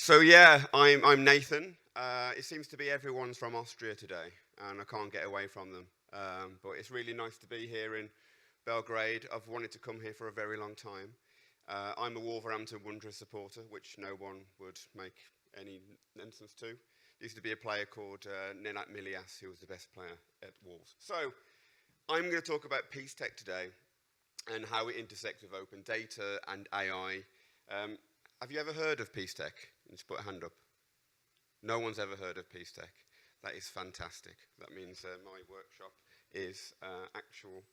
So yeah, I'm Nathan. It seems to be everyone's from Austria today, and I can't get away from them. But it's really nice to be here in Belgrade. I've wanted to come here for a very long time. I'm a Wolverhampton Wanderers supporter, which no one would make any nonsense to. There used to be a player called Nenad Milias, who was the best player at Wolves. So I'm going to talk about peace tech today and how it intersects with open data and AI. Have you ever heard of peace tech? Just put a hand up. No one's ever heard of peace tech. That is fantastic. That means my workshop is actual.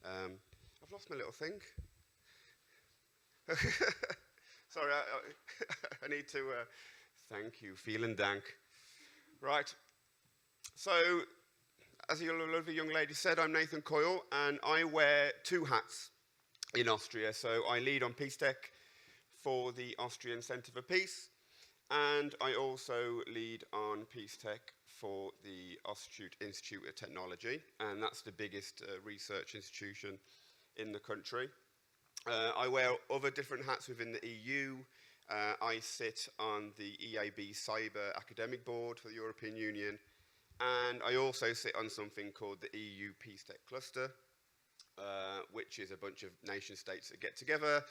I've lost my little thing. Sorry, I need to. Thank you. Vielen Dank. Right. So, as a lovely young lady said, I'm Nathan Coyle, and I wear two hats in Austria. So I lead on peace tech for the Austrian Centre for Peace, and I also lead on peace tech for the Austrian Institute of Technology, and that's the biggest research institution in the country. I wear other different hats within the EU. I sit on the EIB Cyber Academic Board for the European Union, and I also sit on something called the EU Peace Tech Cluster, which is a bunch of nation states that get together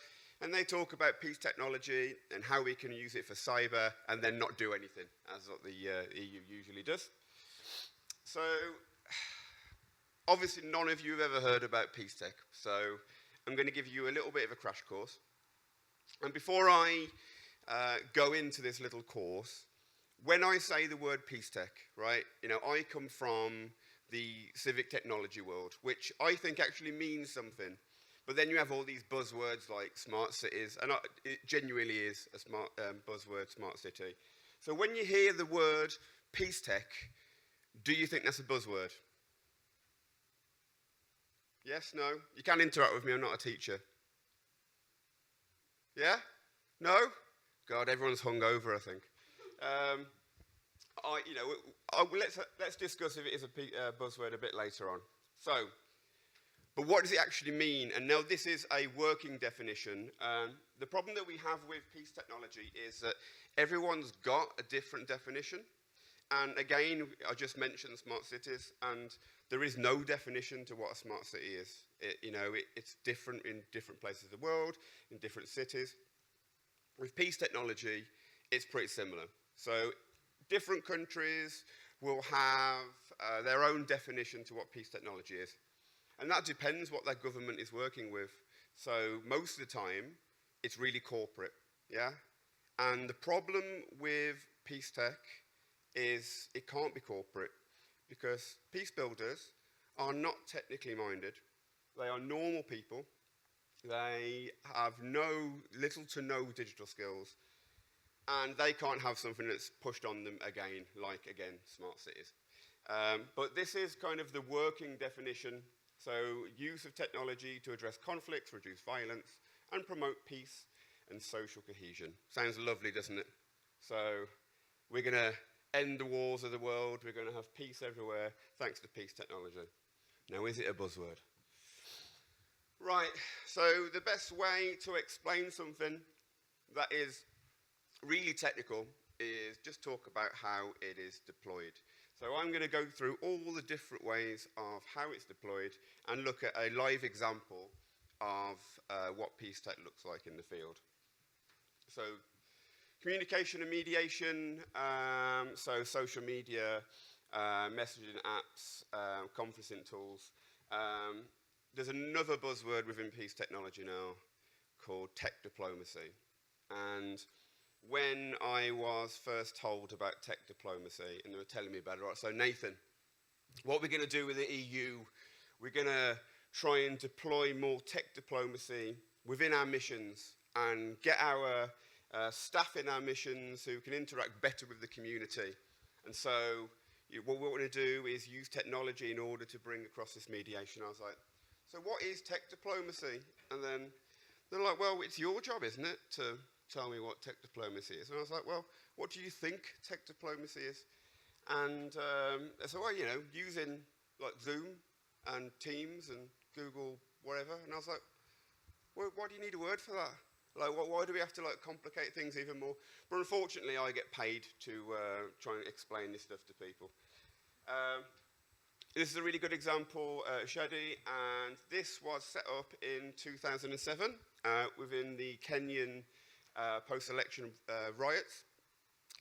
and they talk about peace technology and how we can use it for cyber and then not do anything, as what the EU usually does. So, obviously none of you have ever heard about peace tech, so I'm going to give you a little bit of a crash course. And before I go into this little course, when I say the word peace tech, right, I come from the civic technology world, which I think actually means something. But then you have all these buzzwords like smart cities, and it genuinely is a smart buzzword, smart city. So when you hear the word peace tech, do you think that's a buzzword? Yes, no? You can interact with me, I'm not a teacher. Yeah? No? God, everyone's hungover, I think. Let's discuss if it is a buzzword a bit later on. So, but what does it actually mean? And now this is a working definition. The problem that we have with peace technology is that everyone's got a different definition. And again, I just mentioned smart cities, and there is no definition to what a smart city is. It's different in different places of the world, in different cities. With peace technology, it's pretty similar. So different countries will have their own definition to what peace technology is. And that depends what their government is working with. So most of the time, it's really corporate, yeah? And the problem with peace tech is it can't be corporate because peace builders are not technically minded. They are normal people. They have little to no digital skills. And they can't have something that's pushed on them again, like, again, smart cities. But this is kind of the working definition. So use of technology to address conflicts, reduce violence, and promote peace and social cohesion. Sounds lovely, doesn't it? So we're going to end the wars of the world. We're going to have peace everywhere, thanks to peace technology. Now, is it a buzzword? Right, so the best way to explain something that is really technical is just talk about how it is deployed. So I'm going to go through all the different ways of how it's deployed and look at a live example of what peace tech looks like in the field. So communication and mediation, so social media, messaging apps, conferencing tools. There's another buzzword within peace technology now called tech diplomacy. And when I was first told about tech diplomacy, and they were telling me about it, right, so Nathan, what we're going to do with the EU, we're going to try and deploy more tech diplomacy within our missions and get our staff in our missions who can interact better with the community. And so what we want to do is use technology in order to bring across this mediation. I was like, so what is tech diplomacy? And then they're like, well, it's your job, isn't it, to tell me what tech diplomacy is. And I was like, well, what do you think tech diplomacy is? And so, well, using like Zoom and Teams and Google whatever. And I was like, well, why do you need a word for that? Like, why do we have to like complicate things even more? But unfortunately, I get paid to try and explain this stuff to people. This is a really good example, Shadi, and this was set up in 2007 within the Kenyan post-election riots.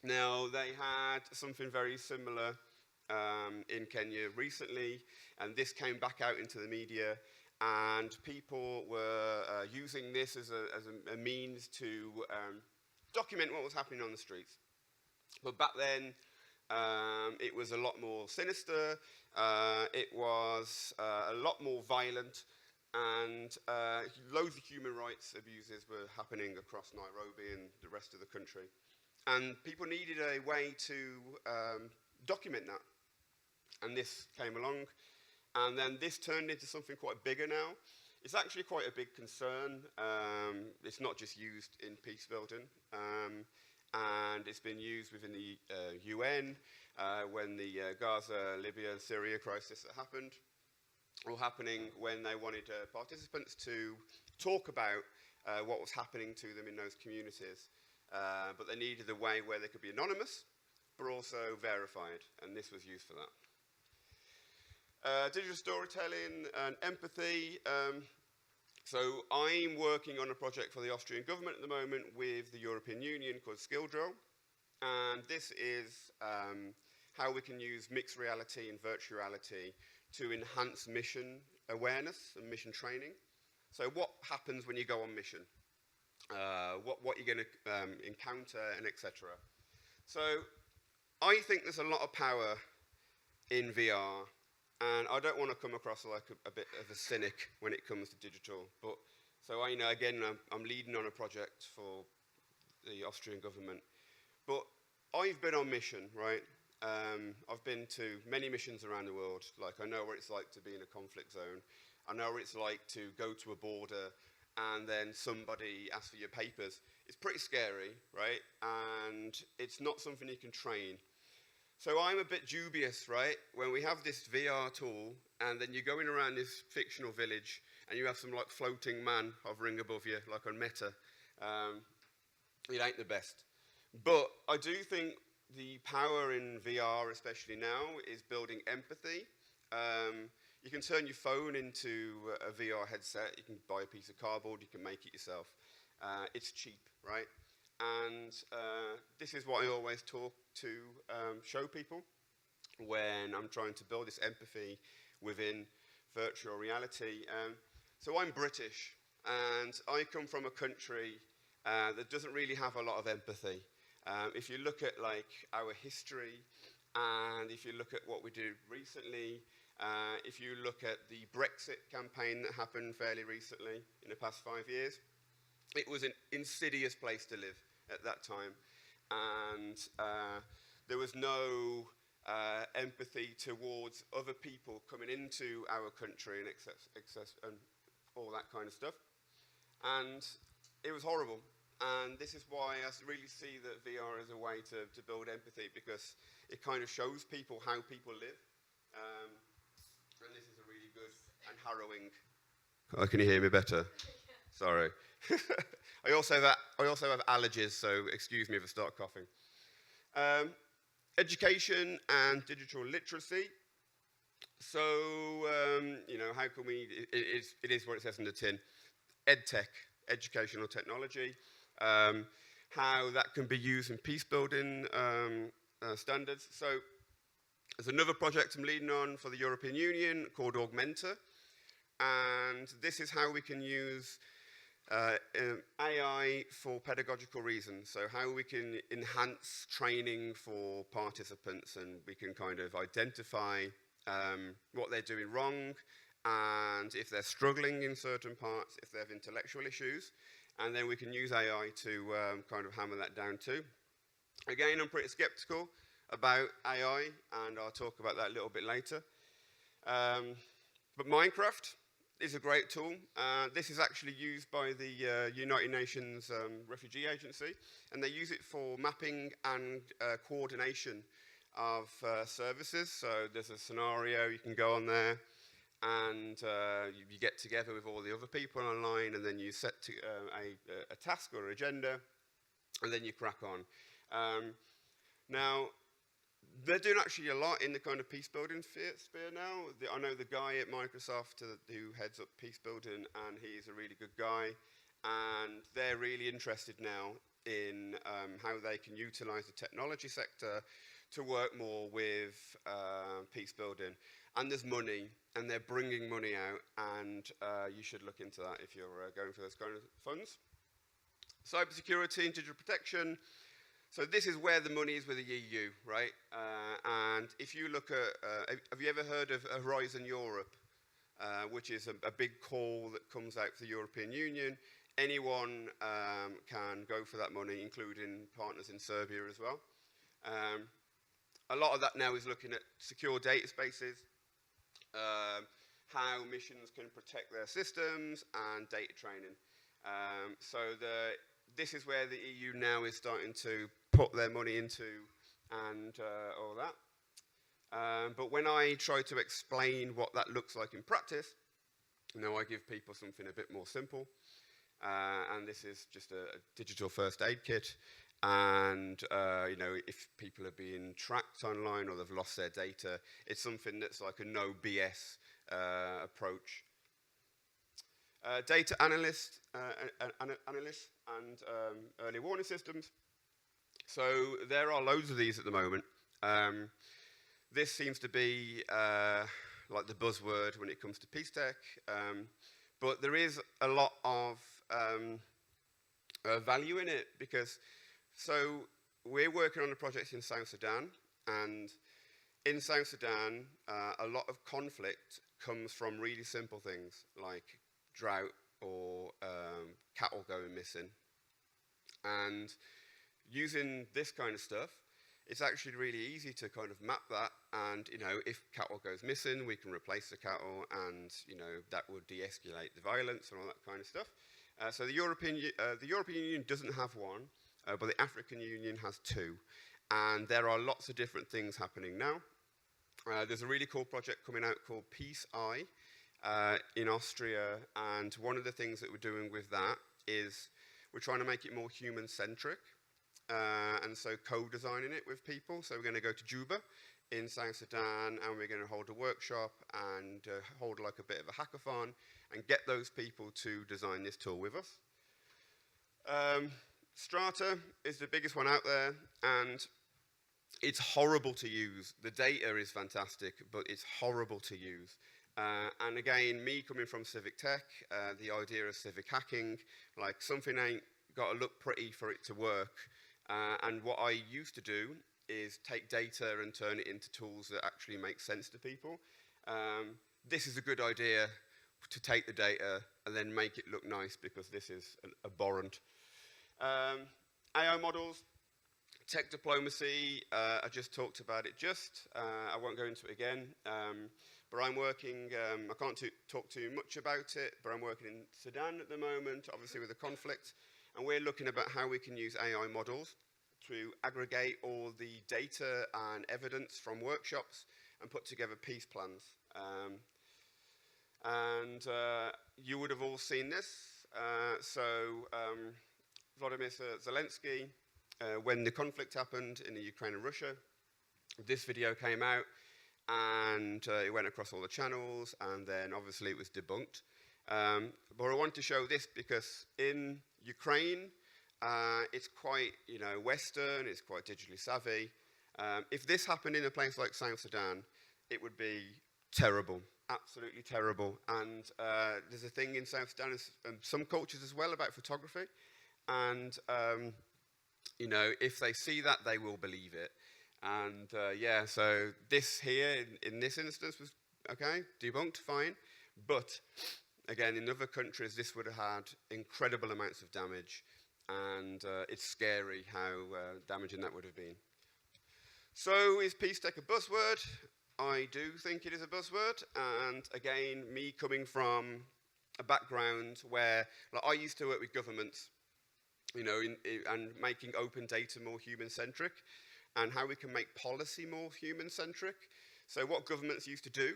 Now, they had something very similar in Kenya recently, and this came back out into the media, and people were using this as a means to document what was happening on the streets. But back then, it was a lot more sinister, it was a lot more violent, and loads of human rights abuses were happening across Nairobi and the rest of the country. And people needed a way to document that. And this came along, and then this turned into something quite bigger now. It's actually quite a big concern. It's not just used in peacebuilding, and it's been used within the UN when the Gaza, Libya, and Syria crisis happened, or happening when they wanted participants to talk about what was happening to them in those communities. But they needed a way where they could be anonymous, but also verified, and this was used for that. Digital storytelling and empathy. So I'm working on a project for the Austrian government at the moment with the European Union called Skill Drill, and this is how we can use mixed reality and virtual reality to enhance mission awareness and mission training. So what happens when you go on mission? What you're going to encounter, and etc. So I think there's a lot of power in VR, and I don't want to come across like a bit of a cynic when it comes to digital. But so I know, again, I'm leading on a project for the Austrian government. But I've been on mission, right? I've been to many missions around the world. Like, I know what it's like to be in a conflict zone. I know what it's like to go to a border and then somebody asks for your papers. It's pretty scary, right? And it's not something you can train. So I'm a bit dubious, right? When we have this VR tool, and then you're going around this fictional village, and you have some like floating man hovering above you, like on Meta. It ain't the best. But I do think the power in VR, especially now, is building empathy. You can turn your phone into a VR headset. You can buy a piece of cardboard. You can make it yourself. It's cheap, right? And this is what I always talk to show people when I'm trying to build this empathy within virtual reality. So I'm British, and I come from a country that doesn't really have a lot of empathy. If you look at like our history, and if you look at what we did recently, if you look at the Brexit campaign that happened fairly recently in the past 5 years, it was an insidious place to live at that time. And there was no empathy towards other people coming into our country and excess and all that kind of stuff. And it was horrible. And this is why I really see that VR is a way to build empathy, because it kind of shows people how people live. And this is a really good and harrowing. Oh, can you hear me better? Sorry. I also have allergies, so excuse me if I start coughing. Education and digital literacy. So, you know, how can we, it is what it says in the tin. EdTech, educational technology. How that can be used in peacebuilding standards. So there's another project I'm leading on for the European Union called Augmenta. And this is how we can use AI for pedagogical reasons. So how we can enhance training for participants, and we can kind of identify what they're doing wrong, and if they're struggling in certain parts, if they have intellectual issues, and then we can use AI to kind of hammer that down too. Again, I'm pretty skeptical about AI, and I'll talk about that a little bit later. But Minecraft is a great tool. This is actually used by the United Nations Refugee Agency, and they use it for mapping and coordination of services. So there's a scenario, you can go on there, and you get together with all the other people online, and then you set a task or agenda, and then you crack on. Now, they're doing actually a lot in the kind of peacebuilding sphere now. I know the guy at Microsoft who heads up peacebuilding, and he's a really good guy. And they're really interested now in how they can utilize the technology sector to work more with peacebuilding. And there's money, and they're bringing money out, and you should look into that if you're going for those kind of funds. Cybersecurity and digital protection. So this is where the money is with the EU, right? And if you look at, have you ever heard of Horizon Europe, which is a big call that comes out for the European Union? Anyone can go for that money, including partners in Serbia as well. A lot of that now is looking at secure data spaces, how missions can protect their systems, and data training. This is where the EU now is starting to put their money into, and all that. But when I try to explain what that looks like in practice, I give people something a bit more simple. And this is just a digital first aid kit. And if people are being tracked online or they've lost their data, it's something that's like a no BS approach. Data analysts and early warning systems. So there are loads of these at the moment. This seems to be like the buzzword when it comes to peace tech, but there is a lot of value in it, because we're working on a project in South Sudan, and in South Sudan a lot of conflict comes from really simple things like drought or cattle going missing. And using this kind of stuff, it's actually really easy to kind of map that, and if cattle goes missing, we can replace the cattle, and that would de-escalate the violence and all that kind of stuff. So the European Union doesn't have one, but the African Union has two, and there are lots of different things happening now. There's a really cool project coming out called Peace Eye in Austria, and one of the things that we're doing with that is we're trying to make it more human-centric. And so co-designing it with people. So we're going to go to Juba in South Sudan, and we're going to hold a workshop and hold like a bit of a hackathon and get those people to design this tool with us. Strata is the biggest one out there, and it's horrible to use. The data is fantastic, but it's horrible to use. And again, me coming from civic tech, the idea of civic hacking, like something ain't got to look pretty for it to work. And what I used to do is take data and turn it into tools that actually make sense to people. This is a good idea to take the data and then make it look nice, because this is abhorrent. AI models, tech diplomacy, I just talked about it I won't go into it again. But I'm working, I can't talk too much about it, but I'm working in Sudan at the moment, obviously with the conflict. And we're looking about how we can use AI models to aggregate all the data and evidence from workshops and put together peace plans. You would have all seen this. Volodymyr Zelensky, when the conflict happened in the Ukraine and Russia, this video came out, and it went across all the channels, and then obviously it was debunked. But I want to show this because in Ukraine, it's quite, Western, it's quite digitally savvy. If this happened in a place like South Sudan, it would be terrible, absolutely terrible. And there's a thing in South Sudan, and some cultures as well, about photography. And, if they see that, they will believe it. And so this here, in this instance, was, okay, debunked, fine. But again, in other countries, this would have had incredible amounts of damage, and it's scary how damaging that would have been. So is peace tech a buzzword? I do think it is a buzzword, and again, me coming from a background where I used to work with governments, and making open data more human-centric, and how we can make policy more human-centric. So what governments used to do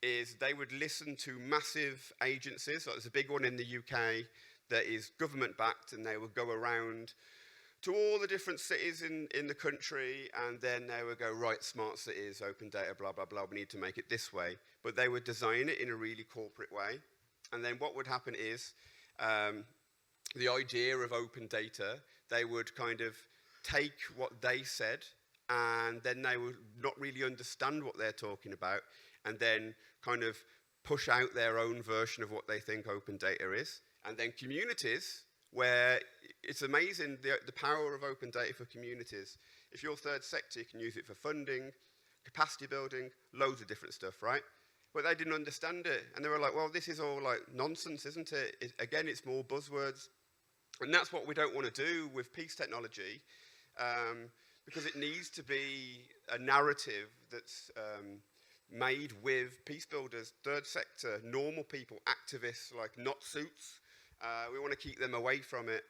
is they would listen to massive agencies. Like there's a big one in the UK that is government-backed, and they would go around to all the different cities in the country, and then they would go, right, smart cities, open data, blah, blah, blah, we need to make it this way. But they would design it in a really corporate way. And then what would happen is the idea of open data, they would kind of take what they said, and then they would not really understand what they're talking about, and then kind of push out their own version of what they think open data is. And then communities, where it's amazing the power of open data for communities. If you're third sector, you can use it for funding, capacity building, loads of different stuff, right? But they didn't understand it, and they were like, well, this is all like nonsense, isn't it? Again, it's more buzzwords. And that's what we don't want to do with peace technology, because it needs to be a narrative that's made with peace builders, third sector, normal people, activists, like not suits. We want to keep them away from it.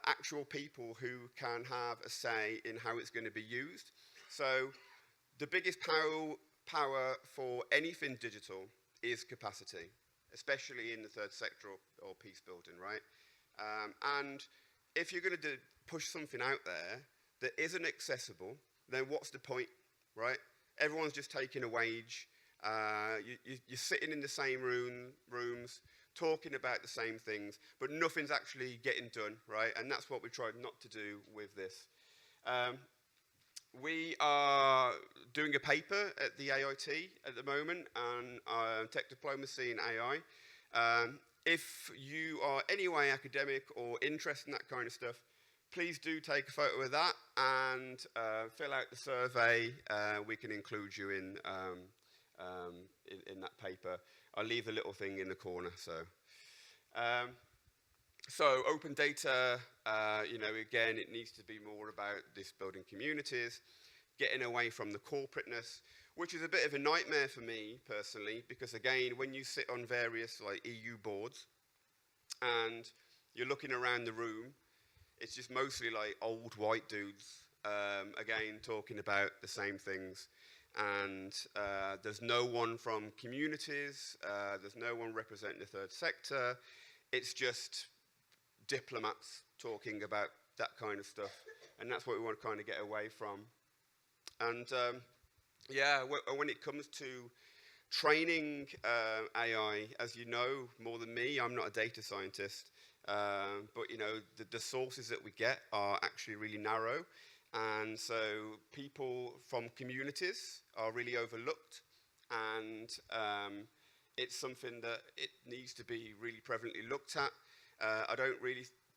Actual people who can have a say in how it's going to be used. So the biggest power for anything digital is capacity, especially in the third sector or peace building, right? And if you're going to push something out there that isn't accessible, then what's the point, right? Everyone's just taking a wage. You're sitting in the same rooms, talking about the same things, but nothing's actually getting done, right? And that's what we tried not to do with this. We are doing a paper at the AIT at the moment on tech diplomacy and AI. If you are anyway academic or interested in that kind of stuff, please do take a photo of that and fill out the survey. We can include you in that paper. I'll leave the little thing in the corner. So open data, again, it needs to be more about this building communities, getting away from the corporateness, which is a bit of a nightmare for me personally, because again, when you sit on various like EU boards and you're looking around the room, it's just mostly like old white dudes, again, talking about the same things. And there's no one from communities, there's no one representing the third sector. It's just diplomats talking about that kind of stuff. And that's what we want to kind of get away from. And when it comes to training AI, as you know more than me, I'm not a data scientist, but the sources that we get are actually really narrow. And so people from communities are really overlooked, and it's something that it needs to be really prevalently looked at.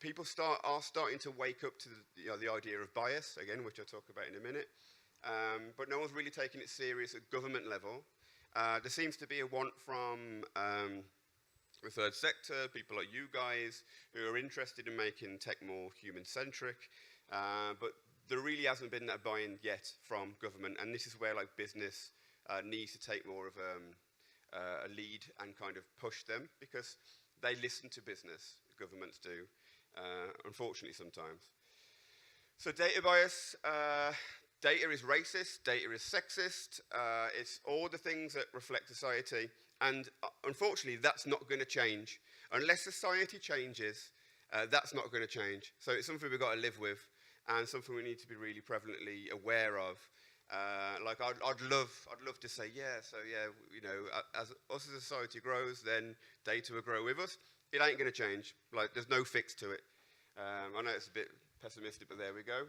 People are starting to wake up to the idea of bias, again, which I'll talk about in a minute, but no one's really taking it serious at government level. There seems to be a want from the third sector, people like you guys, who are interested in making tech more human-centric, but there really hasn't been that buy-in yet from government, and this is where like business needs to take more of a lead and kind of push them, because they listen to business, governments do, unfortunately sometimes. So data bias, data is racist, data is sexist, it's all the things that reflect society, and unfortunately that's not going to change. Unless society changes, that's not going to change. So it's something we've got to live with, and something we need to be really prevalently aware of. I'd love to say, as us as a society grows, then data will grow with us. It ain't going to change. Like, there's no fix to it. I know it's a bit pessimistic, but there we go.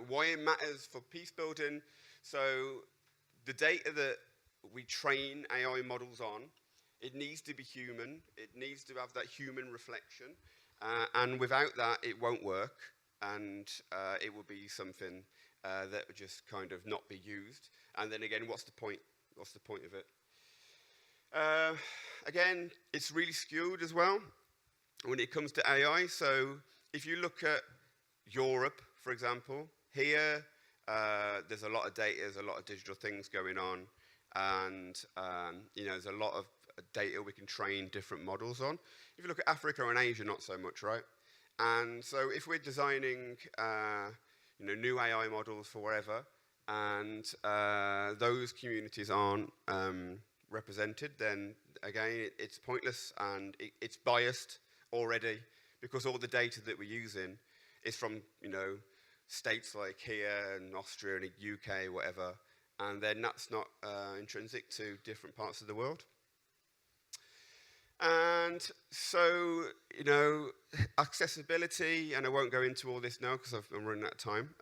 Why it matters for peace building. So the data that we train AI models on, it needs to be human. It needs to have that human reflection. And without that, it won't work. And it will be something that would just kind of not be used. And then again, what's the point? What's the point of it? Again, it's really skewed as well when it comes to AI. So if you look at Europe, for example, here there's a lot of data, there's a lot of digital things going on, and there's a lot of data we can train different models on. If you look at Africa and Asia, not so much, right? And so if we're designing new AI models for whatever, and those communities aren't represented, then again, it's pointless and it's biased already, because all the data that we're using is from, states like here and Austria and UK, whatever, and then that's not intrinsic to different parts of the world. And so, accessibility, and I won't go into all this now because I'm running out of time.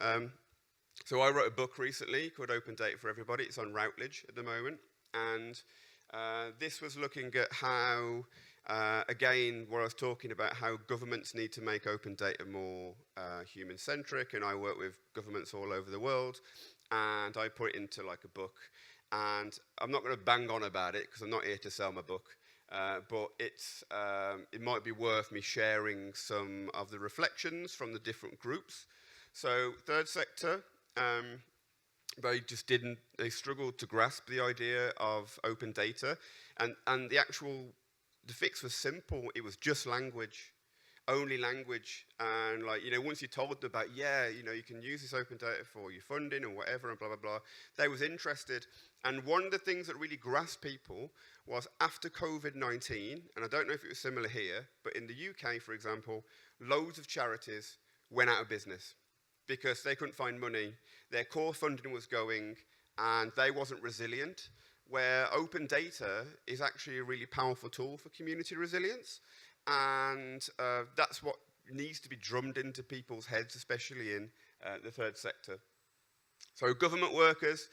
So I wrote a book recently called Open Data for Everybody. It's on Routledge at the moment. And this was looking at how, again, where I was talking about how governments need to make open data more human-centric, and I work with governments all over the world, and I put it into like a book. And I'm not going to bang on about it because I'm not here to sell my book. But it might be worth me sharing some of the reflections from the different groups. So third sector, they struggled to grasp the idea of open data. And the fix was simple. It was just language, only language. And once you told them about, you can use this open data for your funding or whatever and blah, blah, blah, they was interested. And one of the things that really grasped people was after COVID-19, and I don't know if it was similar here, but in the UK, for example, loads of charities went out of business because they couldn't find money. Their core funding was going, and they wasn't resilient, where open data is actually a really powerful tool for community resilience. And that's what needs to be drummed into people's heads, especially in the third sector. So government workers,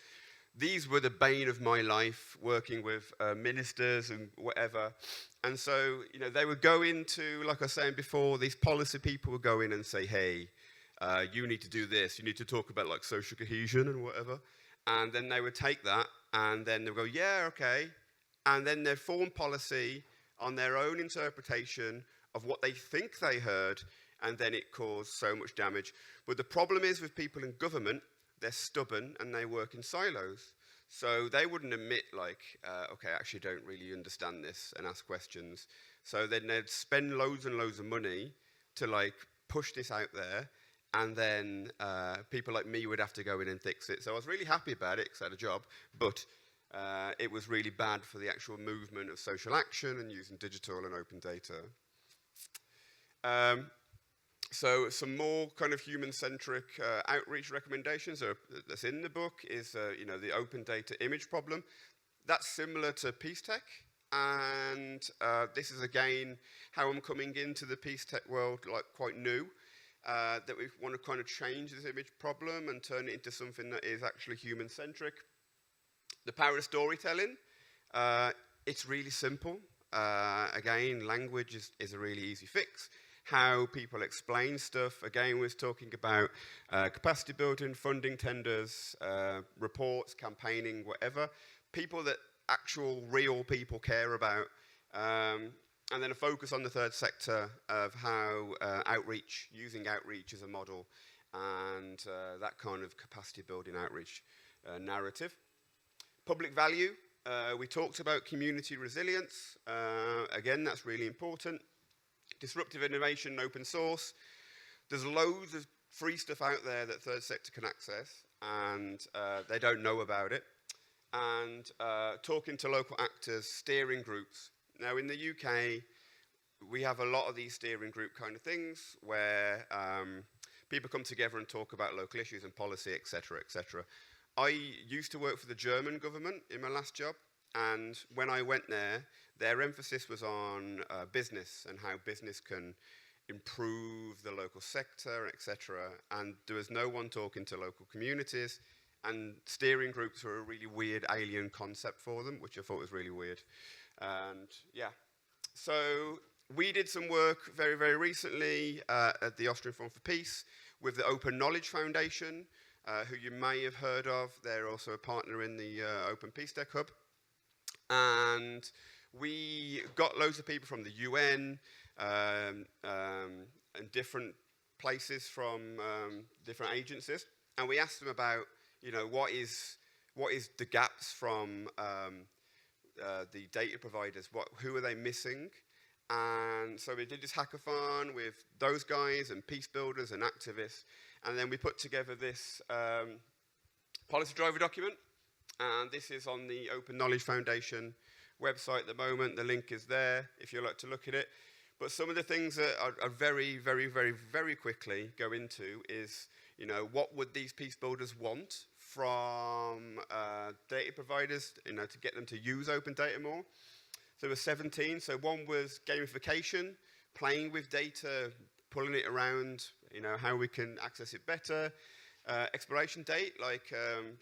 these were the bane of my life, working with ministers and whatever. And so, they would go into, like I was saying before, these policy people would go in and say, hey, you need to do this. You need to talk about like social cohesion and whatever. And then they would take that and then they'd go, yeah, okay. And then they'd form policy on their own interpretation of what they think they heard, and then it caused so much damage. But the problem is with people in government, they're stubborn and they work in silos. So they wouldn't admit okay, I actually don't really understand this and ask questions. So then they'd spend loads and loads of money to push this out there, and then people like me would have to go in and fix it. So I was really happy about it because I had a job, but it was really bad for the actual movement of social action and using digital and open data. So some more kind of human-centric outreach recommendations that's in the book is, the open data image problem. That's similar to peace tech, and this is again how I'm coming into the peace tech world quite new, that we want to kind of change this image problem and turn it into something that is actually human-centric. The power of storytelling, it's really simple. Again, language is a really easy fix. How people explain stuff. Again, we're talking about capacity building, funding tenders, reports, campaigning, whatever. People that actual real people care about. And then a focus on the third sector of how using outreach as a model, and that kind of capacity building outreach narrative. Public value, we talked about community resilience. Again, that's really important. Disruptive innovation and open source. There's loads of free stuff out there that third sector can access, and they don't know about it. And talking to local actors, steering groups. Now in the UK, we have a lot of these steering group kind of things where people come together and talk about local issues and policy, etc., etc. I used to work for the German government in my last job, and when I went there, their emphasis was on business and how business can improve the local sector, etc. And there was no one talking to local communities, and steering groups were a really weird alien concept for them, which I thought was really weird. And yeah, so we did some work very, very recently at the Austrian Forum for Peace with the Open Knowledge Foundation, who you may have heard of. They're also a partner in the Open Peace Tech Hub. And we got loads of people from the UN and different places from different agencies, and we asked them about, what is the gaps from the data providers? Who are they missing? And so we did this hackathon with those guys and peace builders and activists, and then we put together this policy driver document. And this is on the Open Knowledge Foundation website at the moment. The link is there if you'd like to look at it. But some of the things that are very, very, very, very quickly go into is, you know, what would these peace builders want from data providers, you know, to get them to use open data more. So there were 17. So one was gamification, playing with data, pulling it around, you know, how we can access it better. Expiration date, like,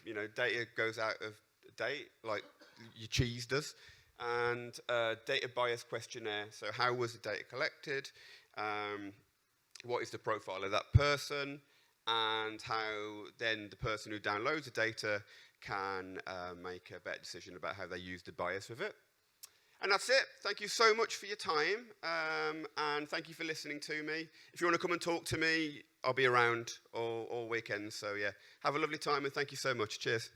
you know, data goes out of date, like your cheese does. And data bias questionnaire, so how was the data collected, what is the profile of that person, and how then the person who downloads the data can make a better decision about how they use the bias with it. And that's it. Thank you so much for your time, and thank you for listening to me. If you want to come and talk to me, I'll be around all weekend, so yeah, have a lovely time, and thank you so much. Cheers.